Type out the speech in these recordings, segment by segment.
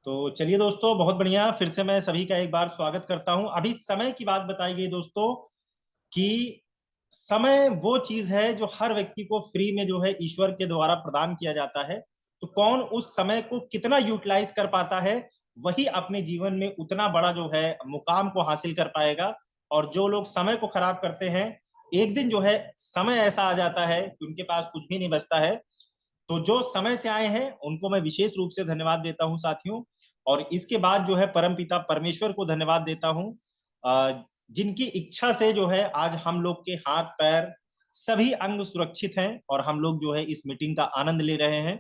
तो चलिए दोस्तों, बहुत बढ़िया। फिर से मैं सभी का एक बार स्वागत करता हूं। अभी समय की बात बताई गई दोस्तों कि समय वो चीज है जो हर व्यक्ति को फ्री में जो है ईश्वर के द्वारा प्रदान किया जाता है। तो कौन उस समय को कितना यूटिलाइज कर पाता है, वही अपने जीवन में उतना बड़ा जो है मुकाम को हासिल कर पाएगा। और जो लोग समय को खराब करते हैं, एक दिन जो है समय ऐसा आ जाता है कि उनके पास कुछ भी नहीं बचता है। तो जो समय से आए हैं उनको मैं विशेष रूप से धन्यवाद देता हूं साथियों। और इसके बाद जो है परमपिता परमेश्वर को धन्यवाद देता हूं, जिनकी इच्छा से जो है आज हम लोग के हाथ पैर सभी अंग सुरक्षित हैं और हम लोग जो है इस मीटिंग का आनंद ले रहे हैं।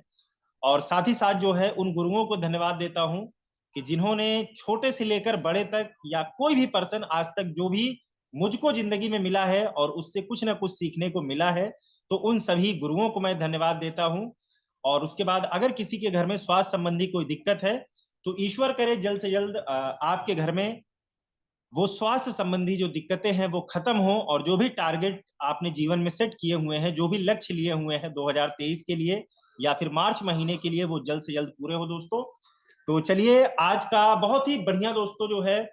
और साथ ही साथ जो है उन गुरुओं को धन्यवाद देता हूं कि जिन्होंने छोटे से लेकर बड़े तक या कोई भी पर्सन आज तक जो भी मुझको जिंदगी में मिला है और उससे कुछ ना कुछ सीखने को मिला है, तो उन सभी गुरुओं को मैं धन्यवाद देता हूं। और उसके बाद अगर किसी के घर में स्वास्थ्य संबंधी कोई दिक्कत है, तो ईश्वर करे जल्द से जल्द आपके घर में वो स्वास्थ्य संबंधी जो दिक्कतें हैं वो खत्म हो, और जो भी टारगेट आपने जीवन में सेट किए हुए हैं, जो भी लक्ष्य लिए हुए हैं 2023 के लिए या फिर मार्च महीने के लिए, वो जल्द से जल्द पूरे हो दोस्तों। तो चलिए, आज का बहुत ही बढ़िया दोस्तों जो है,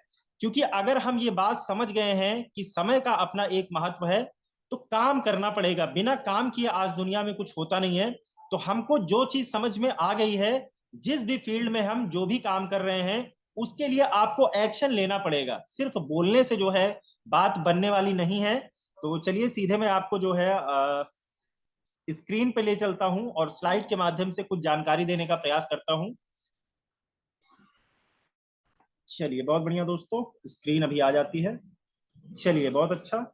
क्योंकि अगर हम ये बात समझ गए हैं कि समय का अपना एक महत्व है, तो काम करना पड़ेगा। बिना काम किए आज दुनिया में कुछ होता नहीं है। तो हमको जो चीज समझ में आ गई है, जिस भी फील्ड में हम जो भी काम कर रहे हैं, उसके लिए आपको एक्शन लेना पड़ेगा। सिर्फ बोलने से जो है बात बनने वाली नहीं है। तो चलिए सीधे मैं आपको जो है स्क्रीन पे ले चलता हूं और स्लाइड के माध्यम से कुछ जानकारी देने का प्रयास करता हूं। चलिए बहुत बढ़िया दोस्तों, स्क्रीन अभी आ जाती है। चलिए बहुत अच्छा।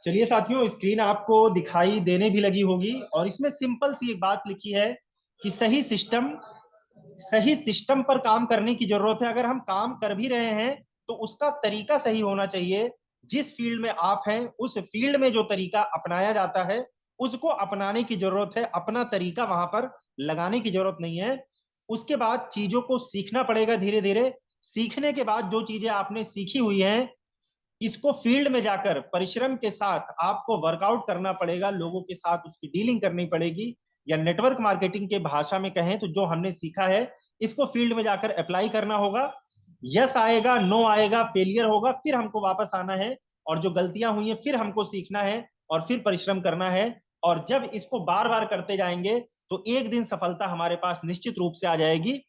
चलिए साथियों, स्क्रीन आपको दिखाई देने भी लगी होगी और इसमें सिंपल सी एक बात लिखी है कि सही सिस्टम पर काम करने की जरूरत है। अगर हम काम कर भी रहे हैं तो उसका तरीका सही होना चाहिए। जिस फील्ड में आप हैं उस फील्ड में जो तरीका अपनाया जाता है उसको अपनाने की जरूरत है, अपना तरीका वहां पर लगाने की जरूरत नहीं है। उसके बाद चीजों को सीखना पड़ेगा धीरे धीरे। सीखने के बाद जो चीजें आपने सीखी हुई हैं, इसको फील्ड में जाकर परिश्रम के साथ आपको वर्कआउट करना पड़ेगा, लोगों के साथ उसकी डीलिंग करनी पड़ेगी। या नेटवर्क मार्केटिंग के भाषा में कहें तो जो हमने सीखा है, इसको फील्ड में जाकर अप्लाई करना होगा। यस आएगा, नो आएगा, फेलियर होगा, फिर हमको वापस आना है। और जो गलतियां हुई हैं फिर हमको सीखना है और फिर परिश्रम करना है। और जब इसको बार बार करते जाएंगे तो एक दिन सफलता हमारे पास निश्चित रूप से आ जाएगी।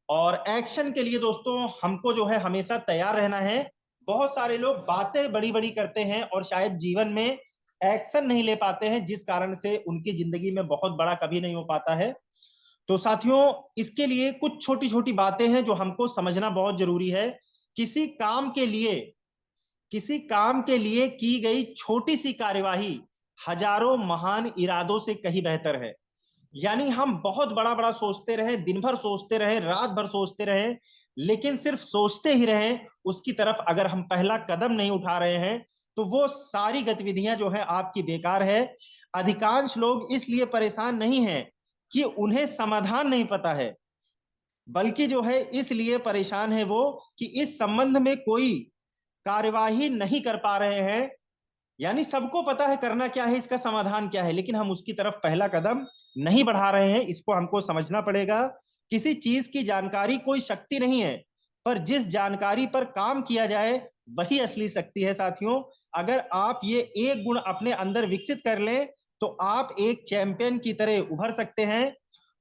और एक्शन के लिए दोस्तों हमको जो है हमेशा तैयार रहना है। बहुत सारे लोग बातें बड़ी बड़ी करते हैं और शायद जीवन में एक्शन नहीं ले पाते हैं, जिस कारण से उनकी जिंदगी में बहुत बड़ा कभी नहीं हो पाता है। तो साथियों, इसके लिए कुछ छोटी छोटी बातें हैं जो हमको समझना बहुत जरूरी है। किसी काम के लिए किसी काम के लिए की गई छोटी सी कार्यवाही हजारों महान इरादों से कहीं बेहतर है। यानी हम बहुत बड़ा बड़ा सोचते रहे, दिन भर सोचते रहे, रात भर सोचते रहे, लेकिन सिर्फ सोचते ही रहे, उसकी तरफ अगर हम पहला कदम नहीं उठा रहे हैं, तो वो सारी गतिविधियां जो है आपकी बेकार है। अधिकांश लोग इसलिए परेशान नहीं है कि उन्हें समाधान नहीं पता है, बल्कि जो है इसलिए परेशान है वो कि इस संबंध में कोई कार्यवाही नहीं कर पा रहे हैं। यानी सबको पता है करना क्या है, इसका समाधान क्या है, लेकिन हम उसकी तरफ पहला कदम नहीं बढ़ा रहे हैं। इसको हमको समझना पड़ेगा। किसी चीज की जानकारी कोई शक्ति नहीं है, पर जिस जानकारी पर काम किया जाए वही असली शक्ति है साथियों। अगर आप ये एक गुण अपने अंदर विकसित कर लें तो आप एक चैंपियन की तरह उभर सकते हैं।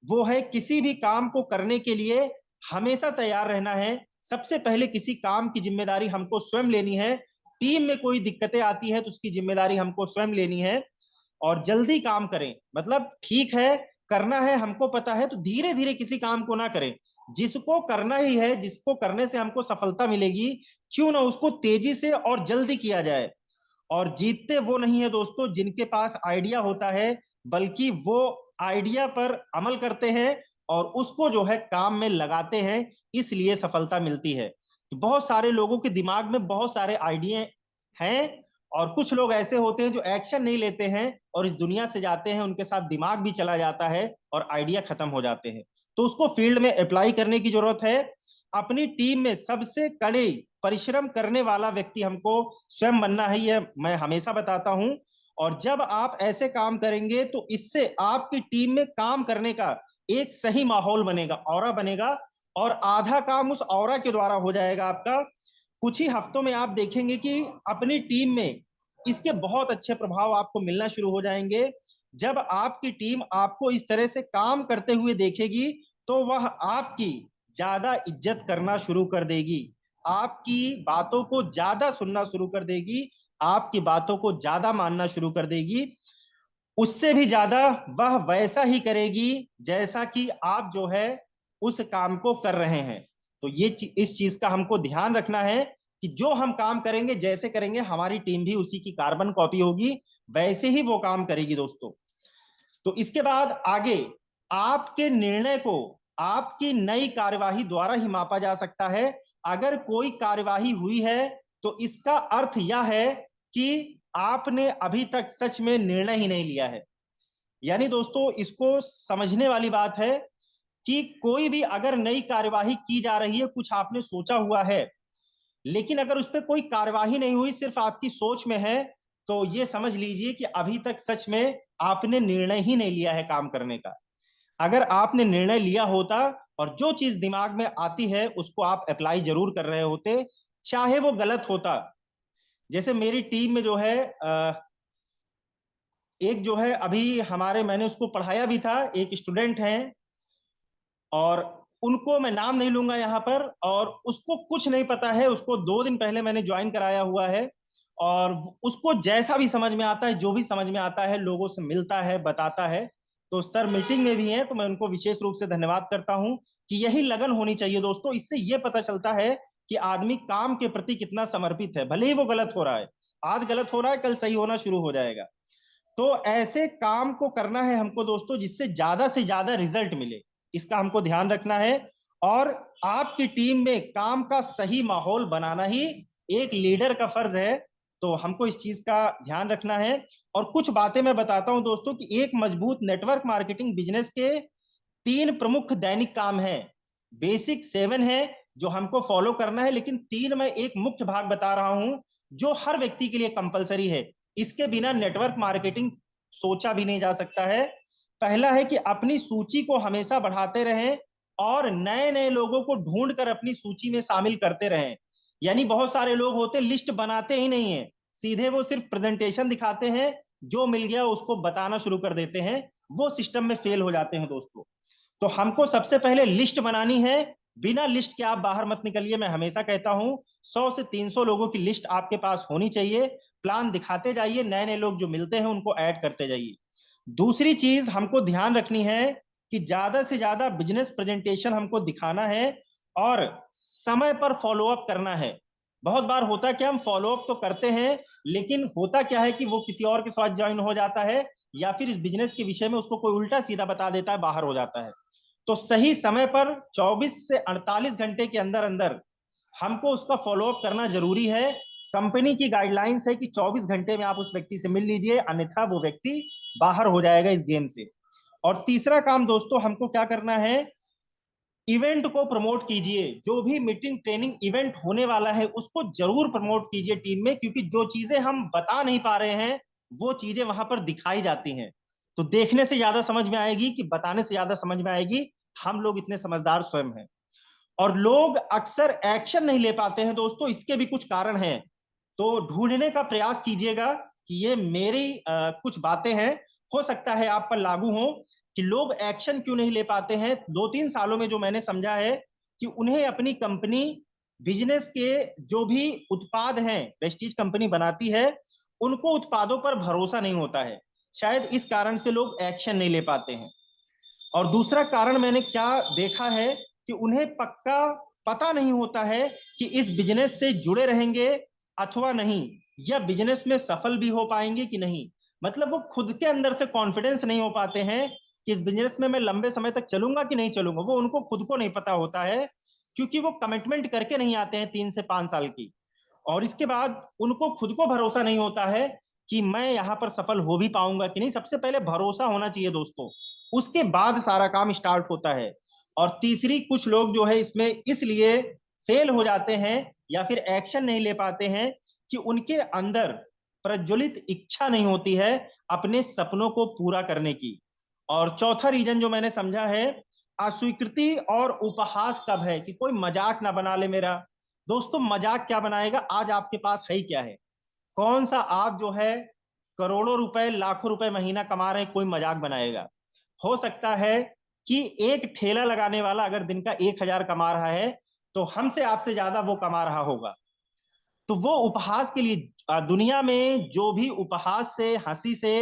वो है किसी भी काम को करने के लिए हमेशा तैयार रहना है। सबसे पहले किसी काम की जिम्मेदारी हमको स्वयं लेनी है। टीम में कोई दिक्कतें आती है तो उसकी जिम्मेदारी हमको स्वयं लेनी है। और जल्दी काम करें, मतलब ठीक है करना है, हमको पता है, तो धीरे धीरे किसी काम को ना करें। जिसको करना ही है, जिसको करने से हमको सफलता मिलेगी, क्यों ना उसको तेजी से और जल्दी किया जाए। और जीतते वो नहीं है दोस्तों जिनके पास आइडिया होता है, बल्कि वो आइडिया पर अमल करते हैं और उसको जो है काम में लगाते हैं, इसलिए सफलता मिलती है। तो बहुत सारे लोगों के दिमाग में बहुत सारे आइडिया हैं, और कुछ लोग ऐसे होते हैं जो एक्शन नहीं लेते हैं और इस दुनिया से जाते हैं, उनके साथ दिमाग भी चला जाता है और आइडिया खत्म हो जाते हैं। तो उसको फील्ड में अप्लाई करने की जरूरत है। अपनी टीम में सबसे कड़े परिश्रम करने वाला व्यक्ति हमको स्वयं बनना है, यह मैं हमेशा बताता हूं। और जब आप ऐसे काम करेंगे तो इससे आपकी टीम में काम करने का एक सही माहौल बनेगा, ऑरा बनेगा, और आधा काम उस ऑरा के द्वारा हो जाएगा आपका। कुछ ही हफ्तों में आप देखेंगे कि अपनी टीम में इसके बहुत अच्छे प्रभाव आपको मिलना शुरू हो जाएंगे। जब आपकी टीम आपको इस तरह से काम करते हुए देखेगी तो वह आपकी ज्यादा इज्जत करना शुरू कर देगी, आपकी बातों को ज्यादा सुनना शुरू कर देगी, आपकी बातों को ज्यादा मानना शुरू कर देगी। उससे भी ज्यादा वह वैसा ही करेगी जैसा कि आप जो है उस काम को कर रहे हैं। तो ये इस चीज का हमको ध्यान रखना है कि जो हम काम करेंगे, जैसे करेंगे, हमारी टीम भी उसी की कार्बन कॉपी होगी, वैसे ही वो काम करेगी दोस्तों। तो इसके बाद आगे आपके निर्णय को आपकी नई कार्यवाही द्वारा ही मापा जा सकता है। अगर कोई कार्यवाही हुई है तो इसका अर्थ यह है कि आपने अभी तक सच में निर्णय ही नहीं लिया है। यानी दोस्तों इसको समझने वाली बात है कि कोई भी अगर नई कार्यवाही की जा रही है, कुछ आपने सोचा हुआ है, लेकिन अगर उस पर कोई कार्यवाही नहीं हुई, सिर्फ आपकी सोच में है, तो ये समझ लीजिए कि अभी तक सच में आपने निर्णय ही नहीं लिया है काम करने का। अगर आपने निर्णय लिया होता और जो चीज दिमाग में आती है उसको आप अप्लाई जरूर कर रहे होते, चाहे वो गलत होता। जैसे मेरी टीम में जो है एक जो है अभी हमारे, मैंने उसको पढ़ाया भी था, एक स्टूडेंट हैं, और उनको मैं नाम नहीं लूंगा यहाँ पर, और उसको कुछ नहीं पता है, उसको 2 दिन पहले मैंने ज्वाइन कराया हुआ है, और उसको जैसा भी समझ में आता है, जो भी समझ में आता है, लोगों से मिलता है, बताता है। तो सर मीटिंग में भी हैं, तो मैं उनको विशेष रूप से धन्यवाद करता हूं कि यही लगन होनी चाहिए दोस्तों। इससे ये पता चलता है कि आदमी काम के प्रति कितना समर्पित है, भले ही वो गलत हो रहा है, आज गलत हो रहा है, कल सही होना शुरू हो जाएगा। तो ऐसे काम को करना है हमको दोस्तों जिससे ज्यादा से ज्यादा रिजल्ट मिले, इसका हमको ध्यान रखना है। और आपकी टीम में काम का सही माहौल बनाना ही एक लीडर का फर्ज है, तो हमको इस चीज का ध्यान रखना है। और कुछ बातें मैं बताता हूं दोस्तों कि एक मजबूत नेटवर्क मार्केटिंग बिजनेस के 3 प्रमुख दैनिक काम है। बेसिक 7 है जो हमको फॉलो करना है, लेकिन 3 में एक मुख्य भाग बता रहा हूं जो हर व्यक्ति के लिए कंपलसरी है। इसके बिना नेटवर्क मार्केटिंग सोचा भी नहीं जा सकता है। पहला है कि अपनी सूची को हमेशा बढ़ाते रहें और नए नए लोगों को ढूंढ कर अपनी सूची में शामिल करते रहें। यानी बहुत सारे लोग होते लिस्ट बनाते ही नहीं है, सीधे वो सिर्फ प्रेजेंटेशन दिखाते हैं, जो मिल गया उसको बताना शुरू कर देते हैं, वो सिस्टम में फेल हो जाते हैं दोस्तों। तो हमको सबसे पहले लिस्ट बनानी है, बिना लिस्ट के आप बाहर मत निकलिए। मैं हमेशा कहता हूं 100 से 300 लोगों की लिस्ट आपके पास होनी चाहिए, प्लान दिखाते जाइए, नए नए लोग जो मिलते हैं उनको ऐड करते जाइए। दूसरी चीज हमको ध्यान रखनी है कि ज्यादा से ज्यादा बिजनेस प्रेजेंटेशन हमको दिखाना है और समय पर फॉलोअप करना है। बहुत बार होता है कि हम फॉलोअप तो करते हैं, लेकिन होता क्या है कि वो किसी और के साथ ज्वाइन हो जाता है, या फिर इस बिजनेस के विषय में उसको कोई उल्टा सीधा बता देता है, बाहर हो जाता है। तो सही समय पर 24 से 48 घंटे के अंदर अंदर हमको उसका फॉलोअप करना जरूरी है। कंपनी की गाइडलाइंस है कि 24 घंटे में आप उस व्यक्ति से मिल लीजिए, अन्यथा वो व्यक्ति बाहर हो जाएगा इस गेम से। और तीसरा काम दोस्तों हमको क्या करना है, इवेंट को प्रमोट कीजिए। जो भी मीटिंग ट्रेनिंग इवेंट होने वाला है उसको जरूर प्रमोट कीजिए टीम में, क्योंकि जो चीजें हम बता नहीं पा रहे हैं वो चीजें वहां पर दिखाई जाती हैं। तो देखने से ज्यादा समझ में आएगी कि बताने से ज्यादा समझ में आएगी, हम लोग इतने समझदार स्वयं हैं। और लोग अक्सर एक्शन नहीं ले पाते हैं दोस्तों, इसके भी कुछ कारण हैं। तो ढूंढने का प्रयास कीजिएगा कि ये मेरी कुछ बातें हैं, हो सकता है आप पर लागू हो, कि लोग एक्शन क्यों नहीं ले पाते हैं। 2-3 सालों में जो मैंने समझा है कि उन्हें अपनी कंपनी बिजनेस के जो भी उत्पाद हैं वेस्टीज कंपनी बनाती है, उनको उत्पादों पर भरोसा नहीं होता है, शायद इस कारण से लोग एक्शन नहीं ले पाते हैं। और दूसरा कारण मैंने क्या देखा है कि उन्हें पक्का पता नहीं होता है कि इस बिजनेस से जुड़े रहेंगे अथवा नहीं, या बिजनेस में सफल भी हो पाएंगे कि नहीं। मतलब वो खुद के अंदर से कॉन्फिडेंस नहीं हो पाते हैं कि इस बिजनेस में मैं लंबे समय तक चलूंगा कि नहीं चलूंगा, वो उनको खुद को नहीं पता होता है, क्योंकि वो कमिटमेंट करके नहीं आते हैं 3 से 5 साल की। और इसके बाद उनको खुद को भरोसा नहीं होता है कि मैं यहाँ पर सफल हो भी पाऊंगा कि नहीं। सबसे पहले भरोसा होना चाहिए दोस्तों, उसके बाद सारा काम स्टार्ट होता है। और तीसरी, कुछ लोग जो है इसमें इसलिए फेल हो जाते हैं या फिर एक्शन नहीं ले पाते हैं कि उनके अंदर प्रज्वलित इच्छा नहीं होती है अपने सपनों को पूरा करने की। और चौथा रीजन जो मैंने समझा है, अस्वीकृति और उपहास कब है, कि कोई मजाक ना बना ले मेरा। दोस्तों मजाक क्या बनाएगा, आज आपके पास है ही क्या है? कौन सा आप जो है करोड़ों रुपए लाखों रुपए महीना कमा रहे हैं, कोई मजाक बनाएगा? हो सकता है कि एक ठेला लगाने वाला अगर दिन का 1,000 कमा रहा है तो हमसे आपसे ज्यादा वो कमा रहा होगा। तो वो उपहास के लिए दुनिया में जो भी उपहास से हंसी से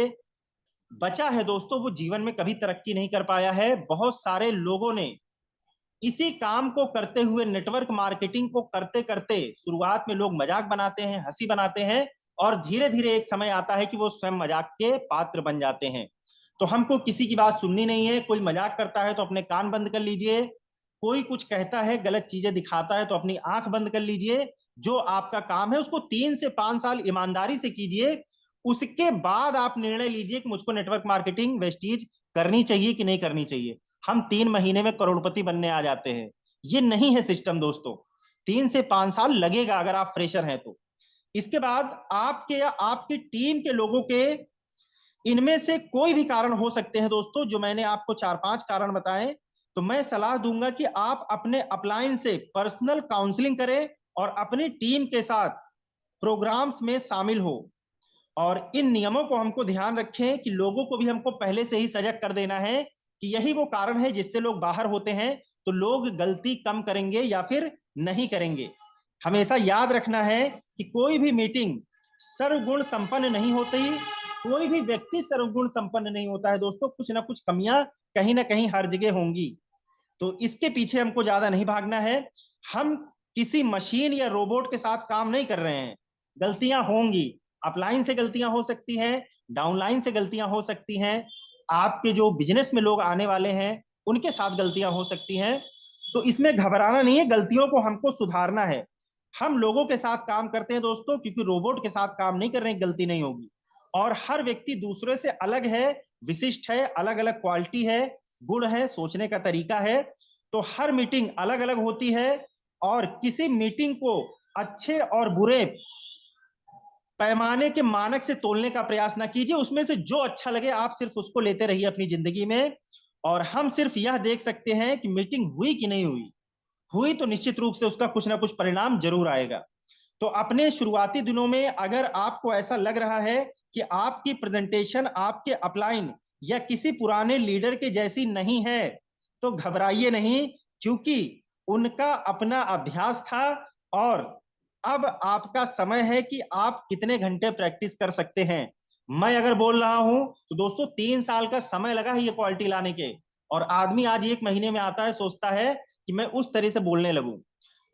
बचा है दोस्तों, वो जीवन में कभी तरक्की नहीं कर पाया है। बहुत सारे लोगों ने इसी काम को करते हुए, नेटवर्क मार्केटिंग को करते करते, शुरुआत में लोग मजाक बनाते हैं, हंसी बनाते हैं, और धीरे धीरे एक समय आता है कि वो स्वयं मजाक के पात्र बन जाते हैं। तो हमको किसी की बात सुननी नहीं है। कोई मजाक करता है तो अपने कान बंद कर लीजिए, कोई कुछ कहता है, गलत चीजें दिखाता है तो अपनी आंख बंद कर लीजिए। जो आपका काम है उसको 3 से 5 साल ईमानदारी से कीजिए। उसके बाद आप निर्णय लीजिए कि मुझको नेटवर्क मार्केटिंग वेस्टीज करनी चाहिए कि नहीं करनी चाहिए। हम 3 महीने में करोड़पति बनने आ जाते हैं, ये नहीं है सिस्टम दोस्तों। 3 से 5 साल लगेगा अगर आप फ्रेशर हैं तो। इसके बाद आपके या आपकी टीम के लोगों के इनमें से कोई भी कारण हो सकते हैं दोस्तों, जो मैंने आपको 4-5 कारण बताए। तो मैं सलाह दूंगा कि आप अपने अपलाइन से पर्सनल काउंसलिंग करें और अपनी टीम के साथ प्रोग्राम्स में शामिल हो। और इन नियमों को हमको ध्यान रखें कि लोगों को भी हमको पहले से ही सजग कर देना है कि यही वो कारण है जिससे लोग बाहर होते हैं। तो लोग गलती कम करेंगे या फिर नहीं करेंगे। हमेशा याद रखना है कि कोई भी मीटिंग सर्वगुण संपन्न नहीं होती, कोई भी व्यक्ति सर्वगुण संपन्न नहीं होता है दोस्तों। कुछ ना कुछ कमियां कहीं ना कहीं हर जगह होंगी। तो इसके पीछे हमको ज्यादा नहीं भागना है। हम किसी मशीन या रोबोट के साथ काम नहीं कर रहे हैं। गलतियां होंगी, अपलाइन से गलतियां हो सकती हैं, डाउनलाइन से गलतियां हो सकती हैं, आपके जो बिजनेस में लोग आने वाले हैं उनके साथ गलतियां हो सकती हैं। तो इसमें घबराना नहीं है, गलतियों को हमको सुधारना है। हम लोगों के साथ काम करते हैं दोस्तों, क्योंकि रोबोट के साथ काम नहीं कर रहे हैं, गलती नहीं होगी। और हर व्यक्ति दूसरे से अलग है, विशिष्ट है, अलग अलग क्वालिटी है, गुण है, सोचने का तरीका है। तो हर मीटिंग अलग अलग होती है। और किसी मीटिंग को अच्छे और बुरे पैमाने के मानक से तोलने का प्रयास ना कीजिए। उसमें से जो अच्छा लगे आप सिर्फ उसको लेते रहिए अपनी जिंदगी में। और हम सिर्फ यह देख सकते हैं कि मीटिंग हुई कि नहीं हुई। हुई तो निश्चित रूप से उसका कुछ ना कुछ परिणाम जरूर आएगा। तो अपने शुरुआती दिनों में अगर आपको ऐसा लग रहा है कि आपकी प्रेजेंटेशन आपके अपलाइन या किसी पुराने लीडर के जैसी नहीं है, तो घबराइए नहीं, क्योंकि उनका अपना अभ्यास था। और अब आपका समय है कि आप कितने घंटे प्रैक्टिस कर सकते हैं। मैं अगर बोल रहा हूं तो दोस्तों 3 साल का समय लगा है ये क्वालिटी लाने के, और आदमी आज 1 महीने में आता है, सोचता है कि मैं उस तरह से बोलने लगूं।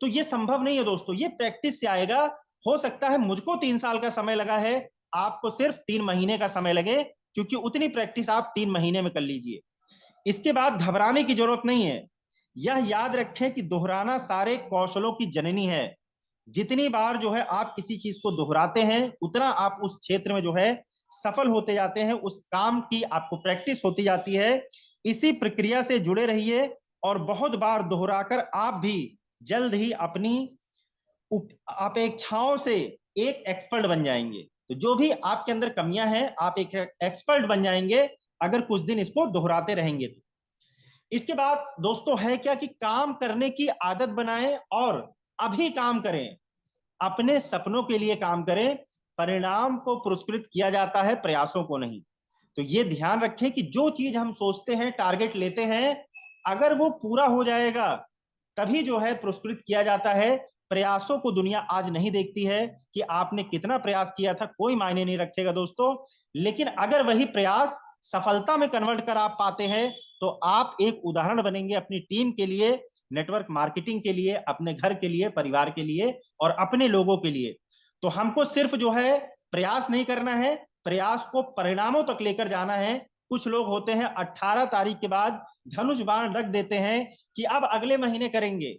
तो ये संभव नहीं है दोस्तों, ये प्रैक्टिस से आएगा। हो सकता है मुझको 3 साल का समय लगा है, आपको सिर्फ 3 महीने का समय लगे, क्योंकि उतनी प्रैक्टिस आप 3 महीने में कर लीजिए। इसके बाद घबराने की जरूरत नहीं है। यह याद रखें कि दोहराना सारे कौशलों की जननी है। जितनी बार जो है आप किसी चीज को दोहराते हैं, उतना आप उस क्षेत्र में जो है सफल होते जाते हैं, उस काम की आपको प्रैक्टिस होती जाती है। इसी प्रक्रिया से जुड़े रहिए, और बहुत बार दोहराकर आप भी जल्द ही अपनी अपेक्षाओं से एक एक्सपर्ट बन जाएंगे। तो जो भी आपके अंदर कमियां हैं, आप एक एक्सपर्ट बन जाएंगे अगर कुछ दिन इसको दोहराते रहेंगे तो। इसके बाद दोस्तों है क्या कि काम करने की आदत बनाएं और अभी काम करें। अपने सपनों के लिए काम करें। परिणाम को पुरस्कृत किया जाता है, प्रयासों को नहीं। तो ये ध्यान रखें कि जो चीज हम सोचते हैं, टारगेट लेते हैं, अगर वो पूरा हो जाएगा तभी जो है पुरस्कृत किया जाता है। प्रयासों को दुनिया आज नहीं देखती है कि आपने कितना प्रयास किया था, कोई मायने नहीं रखेगा दोस्तों। लेकिन अगर वही प्रयास सफलता में कन्वर्ट कर आप पाते हैं, तो आप एक उदाहरण बनेंगे अपनी टीम के लिए, नेटवर्क मार्केटिंग के लिए, अपने घर के लिए, परिवार के लिए और अपने लोगों के लिए। तो हमको सिर्फ जो है प्रयास नहीं करना है, प्रयास को परिणामों तक लेकर जाना है। कुछ लोग होते हैं 18 तारीख के बाद धनुष बाण रख देते हैं कि अब अगले महीने करेंगे।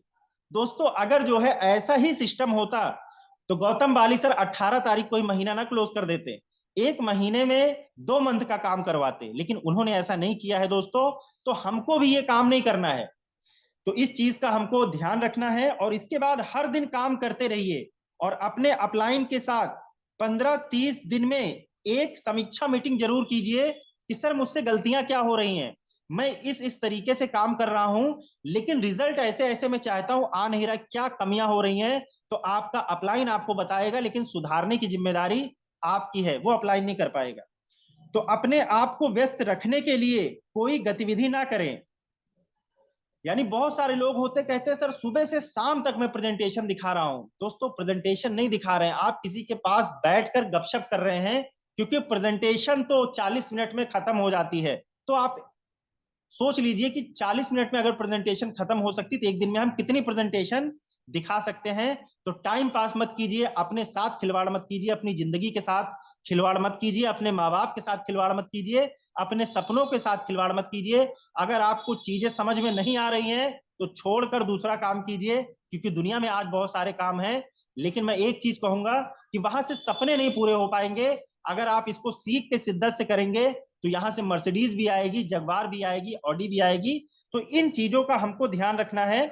दोस्तों अगर जो है ऐसा ही सिस्टम होता तो गौतम बाली सर 18 तारीख कोई महीना ना क्लोज कर देते, 1 महीने में 2 मंथ का काम करवाते। लेकिन उन्होंने ऐसा नहीं किया है दोस्तों। तो हमको भी ये काम नहीं करना है। तो इस चीज का हमको ध्यान रखना है। और इसके बाद हर दिन काम करते रहिए, और अपने अपलाइन के साथ 15-30 दिन में एक समीक्षा मीटिंग जरूर कीजिए, कि सर मुझसे गलतियां क्या हो रही हैं, मैं इस तरीके से काम कर रहा हूं, लेकिन रिजल्ट ऐसे ऐसे मैं चाहता हूं आ नहीं रहा, क्या कमियां हो रही हैं, तो आपका अपलाइन आपको बताएगा, लेकिन सुधारने की जिम्मेदारी आपकी है, वो अपलाइन नहीं कर पाएगा। तो अपने आप को व्यस्त रखने के लिए कोई गतिविधि ना करें। यानी बहुत सारे लोग होते कहते हैं सर सुबह से शाम तक मैं प्रेजेंटेशन दिखा रहा हूं। दोस्तों प्रेजेंटेशन नहीं दिखा रहे हैं, आप किसी के पास बैठकर गपशप कर रहे हैं, क्योंकि प्रेजेंटेशन तो 40 मिनट में खत्म हो जाती है। तो आप सोच लीजिए कि 40 मिनट में अगर प्रेजेंटेशन खत्म हो सकती तो एक दिन में हम कितनी प्रेजेंटेशन दिखा सकते हैं। तो टाइम पास मत कीजिए, अपने साथ खिलवाड़ मत कीजिए, अपनी जिंदगी के साथ खिलवाड़ मत कीजिए, अपने माँ बाप के साथ खिलवाड़ मत कीजिए, अपने सपनों के साथ खिलवाड़ मत कीजिए। अगर आपको चीजें समझ में नहीं आ रही हैं तो छोड़कर दूसरा काम कीजिए, क्योंकि दुनिया में आज बहुत सारे काम हैं। लेकिन मैं एक चीज कहूंगा कि वहां से सपने नहीं पूरे हो पाएंगे। अगर आप इसको सीख के शिद्दत से करेंगे तो यहां से मर्सिडीज भी आएगी, जगवार भी आएगी, ऑडी भी आएगी। तो इन चीजों का हमको ध्यान रखना है।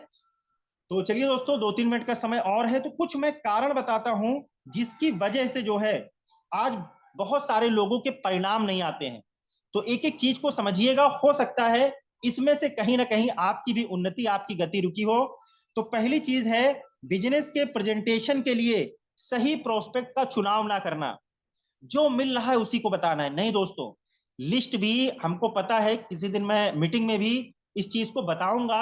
तो चलिए दोस्तों 2-3 मिनट का समय और है, तो कुछ मैं कारण बताता हूं जिसकी वजह से जो है आज बहुत सारे लोगों के परिणाम नहीं आते हैं। तो एक एक चीज को समझिएगा, हो सकता है इसमें से कहीं ना कहीं आपकी भी उन्नति, आपकी गति रुकी हो। तो पहली चीज है, बिजनेस के प्रेजेंटेशन के लिए सही प्रोस्पेक्ट का चुनाव ना करना। जो मिल रहा है उसी को बताना है, नहीं दोस्तों। लिस्ट भी हमको पता है, किसी दिन मैं मीटिंग में भी इस चीज को बताऊंगा।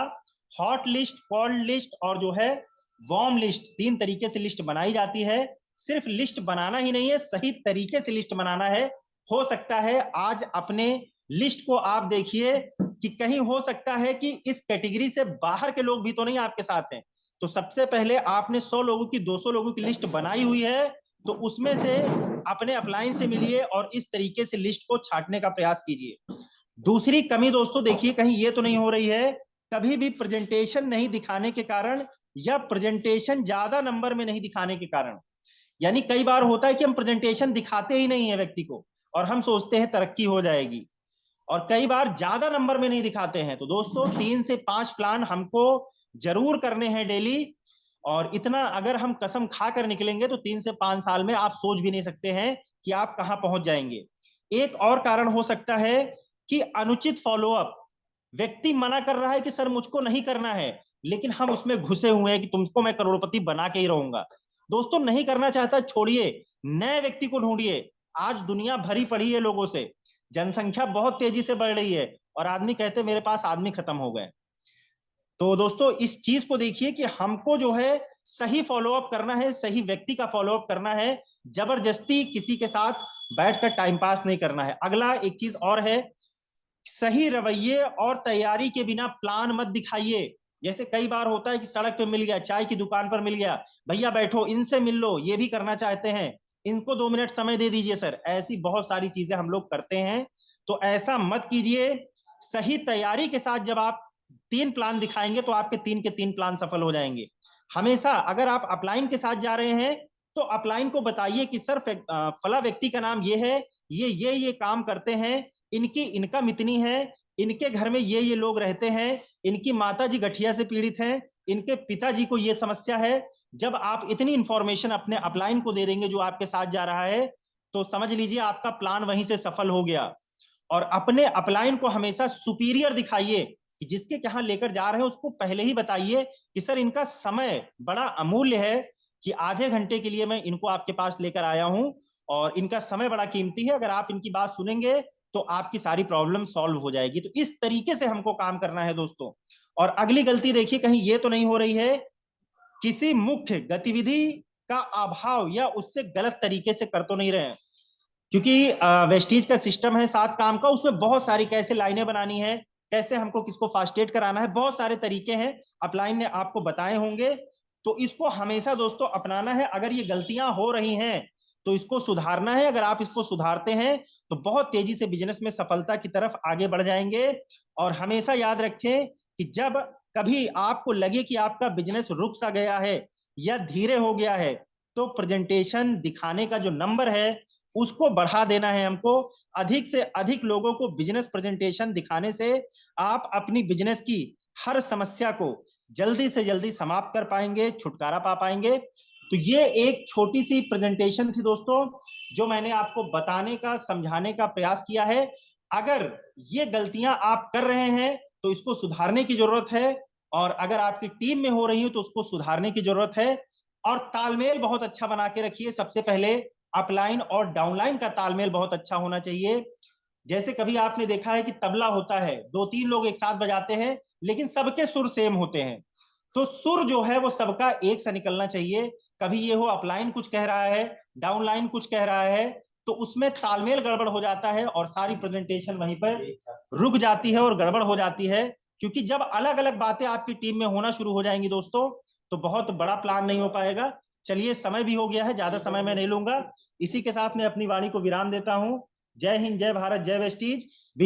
हॉट लिस्ट, कोल्ड लिस्ट और जो है वार्म लिस्ट, 3 तरीके से लिस्ट बनाई जाती है। सिर्फ लिस्ट बनाना ही नहीं है, सही तरीके से लिस्ट बनाना है। हो सकता है आज अपने लिस्ट को आप देखिए कि कहीं हो सकता है कि इस कैटेगरी से बाहर के लोग भी तो नहीं आपके साथ हैं। तो सबसे पहले आपने 100 लोगों की, 200 लोगों की लिस्ट बनाई हुई है, तो उसमें से अपने अपलाइन से मिलिए और इस तरीके से लिस्ट को छांटने का प्रयास कीजिए। दूसरी कमी दोस्तों देखिए, कहीं ये तो नहीं हो रही है कभी भी प्रेजेंटेशन नहीं दिखाने के कारण, या प्रेजेंटेशन ज्यादा नंबर में नहीं दिखाने के कारण। यानी कई बार होता है कि हम प्रेजेंटेशन दिखाते ही नहीं है व्यक्ति को, और हम सोचते हैं तरक्की हो जाएगी, और कई बार ज्यादा नंबर में नहीं दिखाते हैं। तो दोस्तों 3 से 5 प्लान हमको जरूर करने हैं डेली, और इतना अगर हम कसम खाकर निकलेंगे तो 3 से 5 साल में आप सोच भी नहीं सकते हैं कि आप कहां पहुंच जाएंगे। एक और कारण हो सकता है कि अनुचित फॉलोअप। व्यक्ति मना कर रहा है कि सर मुझको नहीं करना है, लेकिन हम उसमें घुसे हुए हैं कि तुमको मैं करोड़पति बना के ही रहूंगा। दोस्तों नहीं करना चाहता छोड़िए, नए व्यक्ति को ढूंढिए। आज दुनिया भरी पड़ी है लोगों से, जनसंख्या बहुत तेजी से बढ़ रही है, और आदमी कहते मेरे पास आदमी खत्म हो गए। तो दोस्तों इस चीज को देखिए कि हमको जो है सही फॉलोअप करना है, सही व्यक्ति का फॉलोअप करना है, जबरदस्ती किसी के साथ बैठकर टाइम पास नहीं करना है। अगला एक चीज और है, सही रवैये और तैयारी के बिना प्लान मत दिखाइए। जैसे कई बार होता है कि सड़क पे मिल गया, चाय की दुकान पर मिल गया, भैया बैठो इनसे मिल लो, ये भी करना चाहते हैं, इनको 2 मिनट समय दे दीजिए सर, ऐसी बहुत सारी चीजें हम लोग करते हैं। तो ऐसा मत कीजिए। सही तैयारी के साथ जब आप 3 प्लान दिखाएंगे तो आपके 3 के 3 प्लान सफल हो जाएंगे। हमेशा अगर आप अपलाइन के साथ जा रहे हैं तो अपलाइन को बताइए कि सर फला व्यक्ति का नाम ये है, ये काम करते हैं, इनकी इनकम इतनी है, इनके घर में ये लोग रहते हैं, इनकी माता जी गठिया से पीड़ित हैं, इनके पिताजी को ये समस्या है। जब आप इतनी इंफॉर्मेशन अपने अपलाइन को दे देंगे जो आपके साथ जा रहा है, तो समझ लीजिए आपका प्लान वहीं से सफल हो गया। और अपने अपलाइन को हमेशा सुपीरियर दिखाइए, कि जिसके कहां लेकर जा रहे हैं उसको पहले ही बताइए कि सर इनका समय बड़ा अमूल्य है, कि आधे घंटे के लिए मैं इनको आपके पास लेकर आया हूं, और इनका समय बड़ा कीमती है, अगर आप इनकी बात सुनेंगे तो आपकी सारी प्रॉब्लम सॉल्व हो जाएगी। तो इस तरीके से हमको काम करना है दोस्तों। और अगली गलती देखिए, कहीं ये तो नहीं हो रही है किसी मुख्य गतिविधि का अभाव, या उससे गलत तरीके से कर तो नहीं रहे हैं। क्योंकि वेस्टीज का सिस्टम है 7 काम का, उसमें बहुत सारी कैसे लाइनें बनानी है, कैसे हमको किसको फास्टेट कराना है, बहुत सारे तरीके हैं, अपलाइन ने आपको बताए होंगे। तो इसको हमेशा दोस्तों अपनाना है। अगर ये गलतियां हो रही हैं तो इसको सुधारना है। अगर आप इसको सुधारते हैं तो बहुत तेजी से बिजनेस में सफलता की तरफ आगे बढ़ जाएंगे। और हमेशा याद रखें कि जब कभी आपको लगे कि आपका बिजनेस रुक सा गया है या धीरे हो गया है, तो प्रेजेंटेशन दिखाने का जो नंबर है उसको बढ़ा देना है हमको। अधिक से अधिक लोगों को बिजनेस प्रेजेंटेशन दिखाने से आप अपनी बिजनेस की हर समस्या को जल्दी से जल्दी समाप्त कर पाएंगे, छुटकारा पा पाएंगे। तो ये एक छोटी सी प्रेजेंटेशन थी दोस्तों, जो मैंने आपको बताने का, समझाने का प्रयास किया है। अगर ये गलतियां आप कर रहे हैं तो इसको सुधारने की जरूरत है, और अगर आपकी टीम में हो रही हो तो उसको सुधारने की जरूरत है। और तालमेल बहुत अच्छा बना के रखिए। सबसे पहले अपलाइन और डाउनलाइन का तालमेल बहुत अच्छा होना चाहिए। जैसे कभी आपने देखा है कि तबला होता है, दो तीन लोग एक साथ बजाते हैं लेकिन सबके सुर सेम होते हैं, तो सुर जो है वो सबका एक सा निकलना चाहिए। कभी ये हो अपलाइन कुछ कह रहा है, डाउनलाइन कुछ कह रहा है, तो उसमें तालमेल गड़बड़ हो जाता है और सारी प्रेजेंटेशन वहीं पर रुक जाती है और गड़बड़ हो जाती है। क्योंकि जब अलग अलग बातें आपकी टीम में होना शुरू हो जाएंगी दोस्तों, तो बहुत बड़ा प्लान नहीं हो पाएगा। चलिए, समय भी हो गया है, ज्यादा समय मैं नहीं लूंगा। इसी के साथ मैं अपनी वाणी को विराम देता हूं। जय हिंद, जय भारत, जय वेस्टीज।